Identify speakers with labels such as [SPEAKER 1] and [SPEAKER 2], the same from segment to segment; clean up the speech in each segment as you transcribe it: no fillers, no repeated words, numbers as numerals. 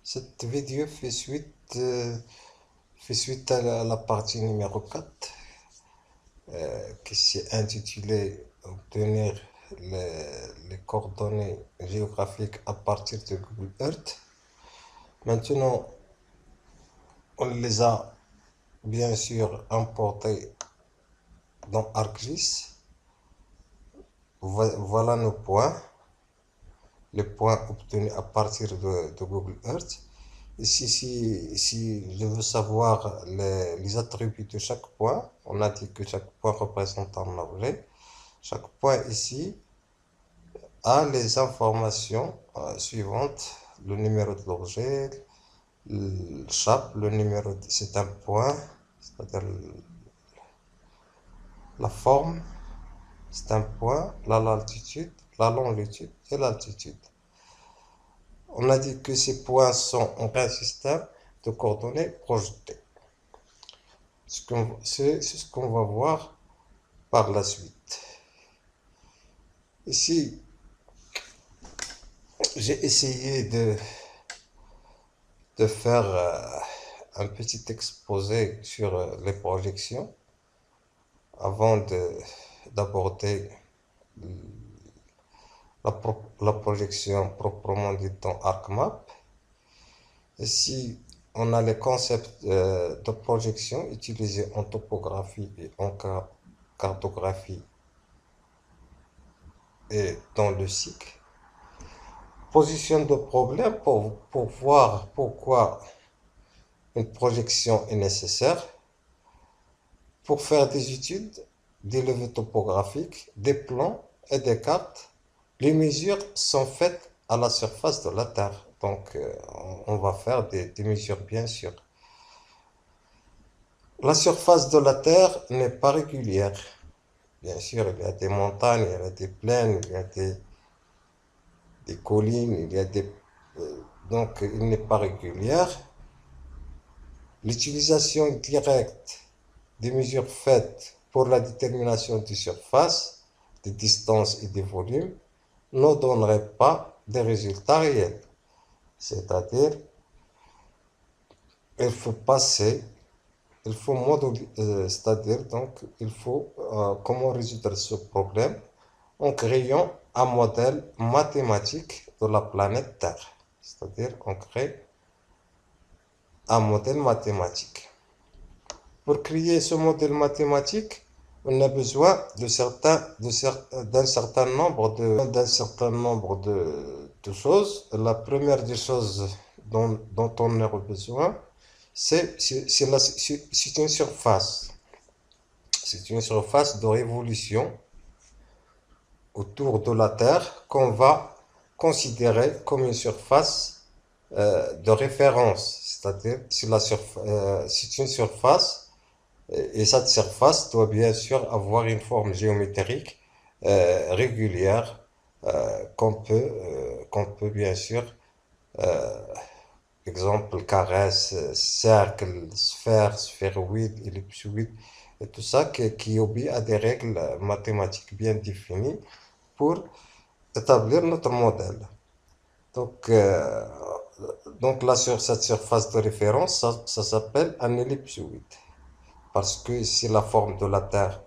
[SPEAKER 1] Cette vidéo fait suite à la partie numéro 4 qui s'est intitulée Obtenir les coordonnées géographiques à partir de Google Earth. Maintenant, on les a bien sûr importées dans ArcGIS. Voilà nos points, les points obtenus à partir de Google Earth. Ici, si je veux savoir les attributs de chaque point, on a dit que chaque point représente un objet. Chaque point ici a les informations suivantes. Le numéro de l'objet, le chape, le numéro, c'est un point, c'est-à-dire la forme, c'est un point, la latitude, la longitude et l'altitude. On a dit que ces points sont en un système de coordonnées projetées. C'est ce qu'on va voir par la suite. Ici, j'ai essayé de faire un petit exposé sur les projections avant d'aborder la projection proprement dite dans ArcMap. Ici, on a les concepts de projection utilisés en topographie et en cartographie et dans le cycle. Position de problème pour voir pourquoi une projection est nécessaire. Pour faire des études, des levées topographiques, des plans et des cartes, les mesures sont faites à la surface de la Terre. Donc, on va faire des mesures, bien sûr. La surface de la Terre n'est pas régulière. Bien sûr, il y a des montagnes, il y a des plaines, il y a des collines, il y a donc, il n'est pas régulière. L'utilisation directe des mesures faites pour la détermination des surfaces, des distances et des volumes ne donnerait pas des résultats réels. C'est-à-dire, il faut passer, il faut moduler, c'est-à-dire donc il faut comment résoudre ce problème en créant un modèle mathématique de la planète Terre. C'est-à-dire on crée un modèle mathématique. Pour créer ce modèle mathématique, on a besoin d'un certain nombre de choses. La première des choses dont on a besoin, c'est une surface. C'est une surface de révolution autour de la Terre qu'on va considérer comme une surface de référence. C'est-à-dire, c'est une surface. Et cette surface doit bien sûr avoir une forme géométrique régulière qu'on peut bien sûr, exemple carré, cercle, sphère, sphéroïde, ellipsoïde, et tout ça qui obéit à des règles mathématiques bien définies pour établir notre modèle. Donc, sur cette surface de référence, ça s'appelle un ellipsoïde. Parce que si la forme de la Terre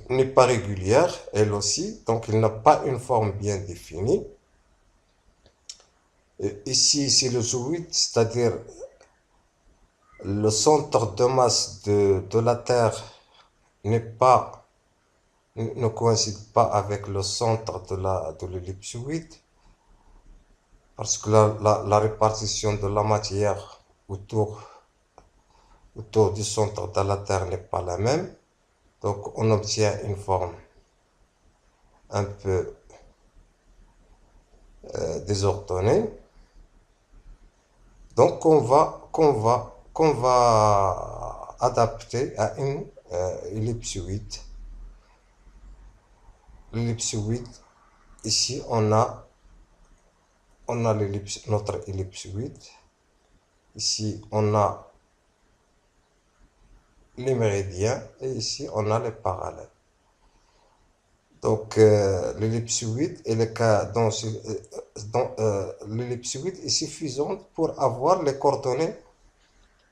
[SPEAKER 1] n'est pas régulière, elle aussi, donc il n'a pas une forme bien définie. Et ici, c'est le zooïde, c'est-à-dire le centre de masse de la Terre ne coïncide pas avec le centre de l'ellipsoïde, parce que la répartition de la matière autour du centre de la Terre n'est pas la même. Donc on obtient une forme un peu désordonnée. Donc qu'on va adapter à une ellipsoïde. L'ellipsoïde, ici on a notre ellipsoïde. Ici on a les méridiens et ici on a les parallèles. Donc, l'ellipsoïde est le cas l'ellipsoïde est suffisante pour avoir les coordonnées,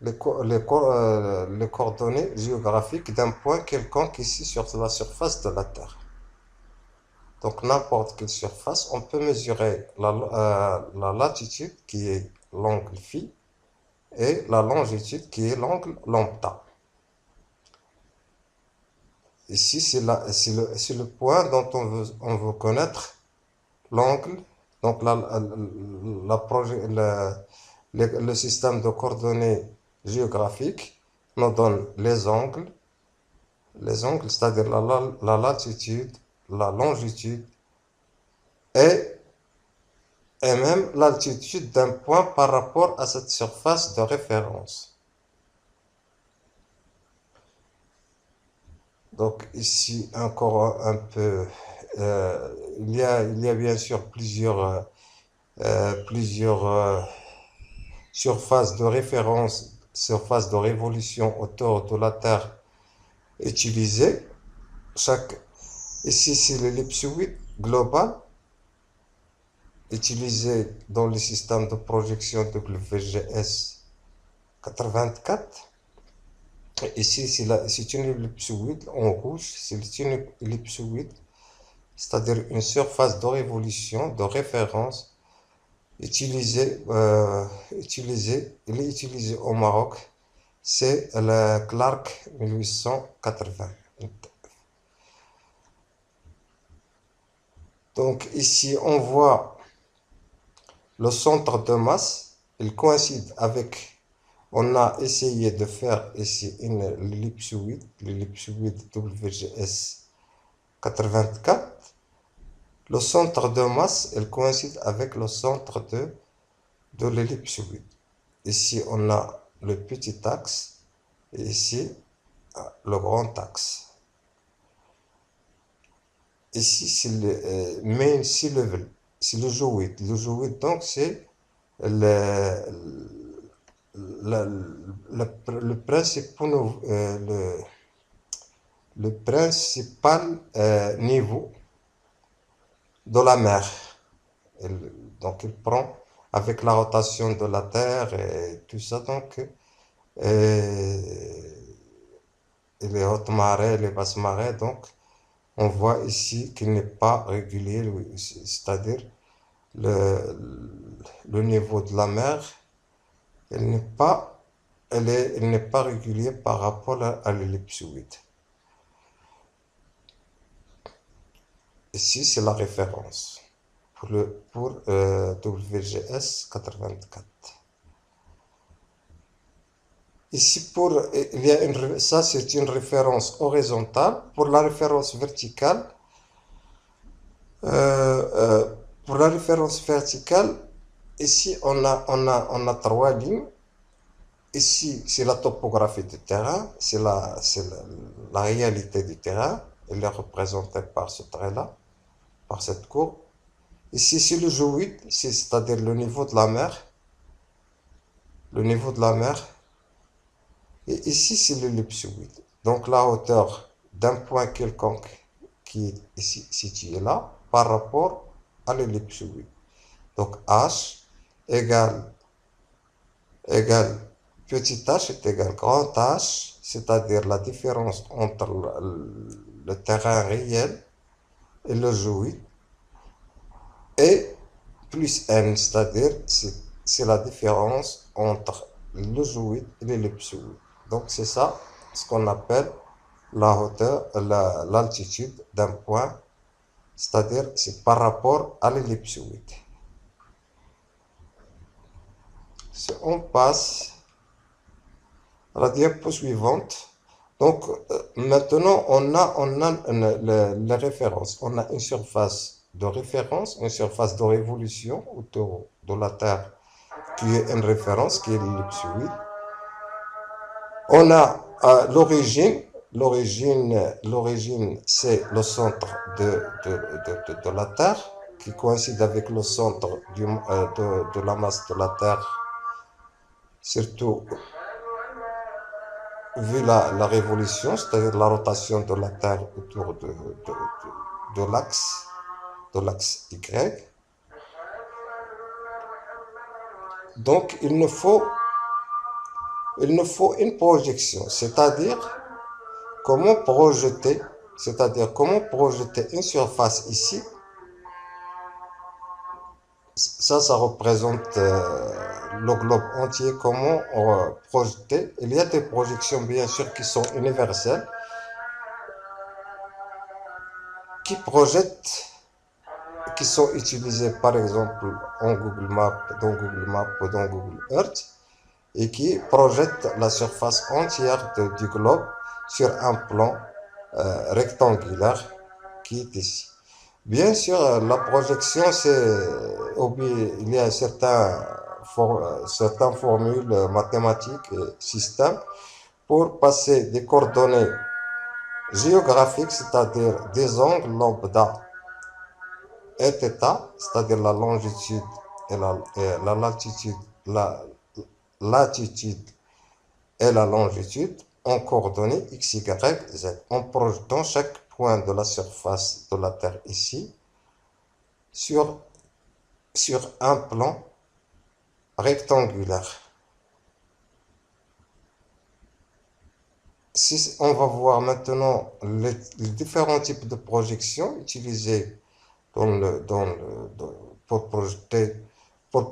[SPEAKER 1] les coordonnées géographiques d'un point quelconque ici sur la surface de la Terre. Donc, n'importe quelle surface, on peut mesurer la latitude qui est l'angle phi et la longitude qui est l'angle lambda. Ici, c'est le point dont on veut connaître l'angle. Donc, le système de coordonnées géographiques nous donne les angles, c'est-à-dire la latitude, la longitude et même l'altitude d'un point par rapport à cette surface de référence. Donc ici encore un peu, il y a bien sûr plusieurs surfaces de référence, surfaces de révolution autour de la Terre utilisées. Ici c'est l'ellipsoïde global utilisé dans le système de projection WGS 84. Ici, c'est une ellipsoïde en rouge, c'est une ellipsoïde, c'est-à-dire une surface de révolution, de référence, il est utilisé au Maroc, c'est le Clark 1880. Donc ici, on voit le centre de masse, il coïncide avec. On a essayé de faire ici l'ellipsoïde WGS 84. Le centre de masse, elle coïncide avec le centre de l'ellipsoïde. Ici, on a le petit axe et ici, le grand axe. Ici, c'est le main sea level, c'est le géoïde. Le géoïde, donc, c'est le principal niveau de la mer. Donc, il prend avec la rotation de la Terre et tout ça, donc, et les hautes marées, les basses marées, donc, on voit ici qu'il n'est pas régulier, c'est-à-dire le niveau de la mer, il n'est pas régulier par rapport à l'ellipsoïde. Ici, c'est la référence pour WGS 84. Ici, ça c'est une référence horizontale. Pour la référence verticale, ici on a trois lignes. Ici, c'est la topographie du terrain, c'est la réalité du terrain. Elle est représentée par ce trait-là, par cette courbe. Ici, c'est le géoïde, c'est-à-dire le niveau de la mer. Le niveau de la mer. Et ici, c'est l'ellipsoïde. Donc, la hauteur d'un point quelconque qui est ici situé là par rapport à l'ellipsoïde. Donc, H égale petit h est égal grand H, c'est-à-dire la différence entre le terrain réel et le géoïde, et plus n, c'est-à-dire c'est la différence entre le géoïde et l'ellipsoïde. Donc c'est ça ce qu'on appelle la hauteur, l'altitude d'un point, c'est-à-dire c'est par rapport à l'ellipsoïde. Si on passe à la diapo suivante, donc maintenant on a les références, on a une surface de référence, une surface de révolution autour de la Terre qui est une référence, qui est l'ellipsoïde. On a l'origine c'est le centre de la Terre qui coïncide avec le centre de la masse de la Terre, surtout vu la révolution, c'est-à-dire la rotation de la Terre autour de l'axe Y. Donc, il nous faut une projection, c'est-à-dire comment projeter une surface ici. Ça représente le globe entier, comment projeter. Il y a des projections, bien sûr, qui sont universelles, qui projettent, qui sont utilisées, par exemple, dans Google Maps ou dans Google Earth, et qui projettent la surface entière du globe sur un plan rectangulaire qui est ici. Bien sûr, la projection, il y a certaines formules mathématiques et systèmes pour passer des coordonnées géographiques, c'est-à-dire des angles lambda et θ, c'est-à-dire la longitude et la latitude et la longitude, en coordonnées x, y, z, en projetant chaque point de la surface de la Terre ici sur un plan rectangulaire. Si on va voir maintenant les différents types de projections utilisées pour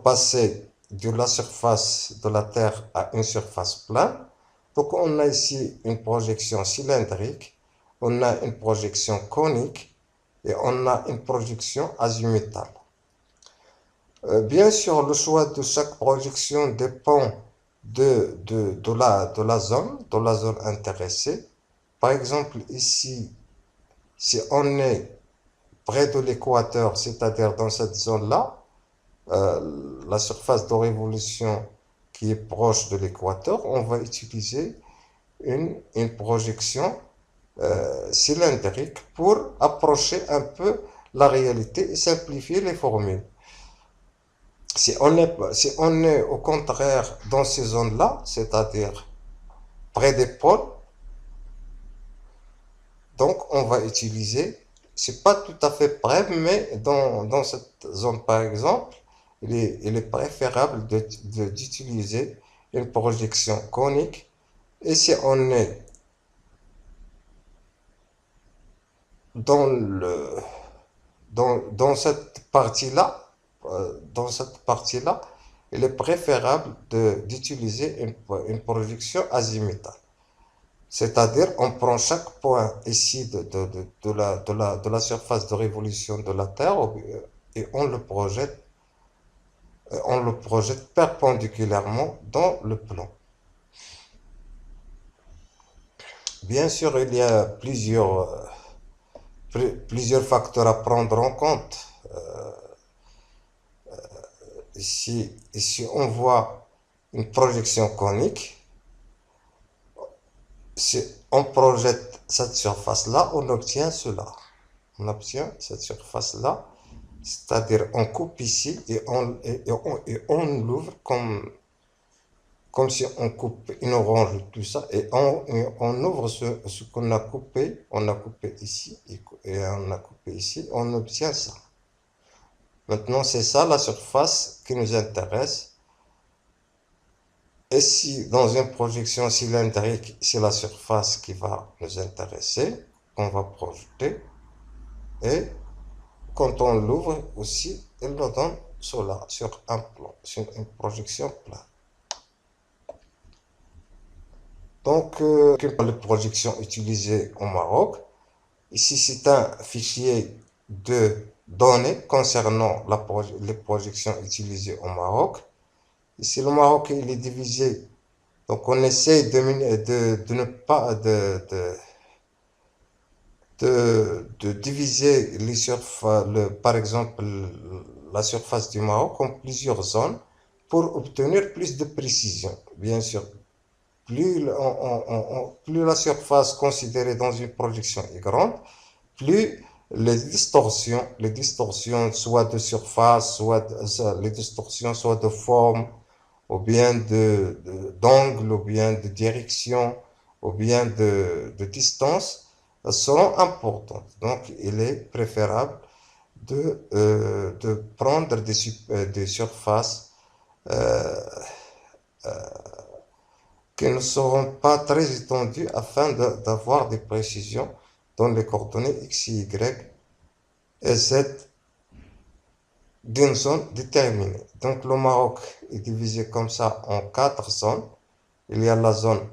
[SPEAKER 1] passer de la surface de la Terre à une surface plane. Donc on a ici une projection cylindrique, on a une projection conique et on a une projection azimutale. Bien sûr, le choix de chaque projection dépend de la zone intéressée. Par exemple, ici, si on est près de l'équateur, c'est-à-dire dans cette zone-là, la surface de révolution qui est proche de l'équateur, on va utiliser une projection cylindrique pour approcher un peu la réalité et simplifier les formules. Si on est au contraire dans ces zones-là, c'est-à-dire près des pôles, donc on va utiliser, c'est pas tout à fait près, mais dans cette zone par exemple, il est préférable d'utiliser une projection conique. Et si on est dans cette partie-là, il est préférable d'utiliser une projection azimutale. C'est-à-dire, on prend chaque point ici de la surface de révolution de la Terre et on le projette perpendiculairement dans le plan. Bien sûr, il y a plusieurs facteurs à prendre en compte. Ici, on voit une projection conique. Si on projette cette surface-là, on obtient cela. On obtient cette surface-là, c'est-à-dire on coupe ici et on l'ouvre comme si on coupe une orange, tout ça, et on ouvre ce qu'on a coupé. On a coupé ici et on a coupé ici, on obtient ça. Maintenant, c'est ça la surface qui nous intéresse. Et si dans une projection cylindrique, c'est la surface qui va nous intéresser, qu'on va projeter. Et quand on l'ouvre aussi, il nous donne cela sur un plan, sur une projection plane. Donc, les projections utilisées au Maroc. Ici, c'est un fichier de données concernant les projections utilisées au Maroc. Ici, le Maroc, il est divisé. Donc, on essaie de ne pas de diviser par exemple, la surface du Maroc en plusieurs zones pour obtenir plus de précision. Bien sûr, plus la surface considérée dans une projection est grande, plus les distorsions soit de surface, les distorsions soit de forme, ou bien d'angle, ou bien de direction, ou bien de distance, seront importantes. Donc, il est préférable de prendre des surfaces euh, qui ne seront pas très étendues afin d'avoir des précisions dans les coordonnées x, y et z d'une zone déterminée. Donc le Maroc est divisé comme ça en 4 zones. Il y a la zone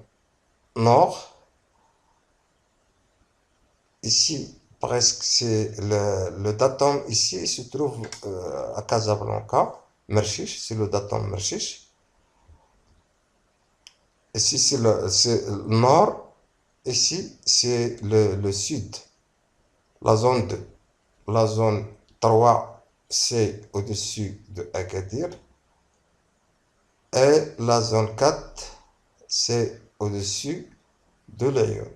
[SPEAKER 1] nord. Ici, presque, c'est le datum ici se trouve à Casablanca. Merchiche, c'est le datum Merchiche. Ici, c'est le nord. Ici, c'est le sud, la zone 2. La zone 3, c'est au-dessus de Agadir. Et la zone 4, c'est au-dessus de Lyon.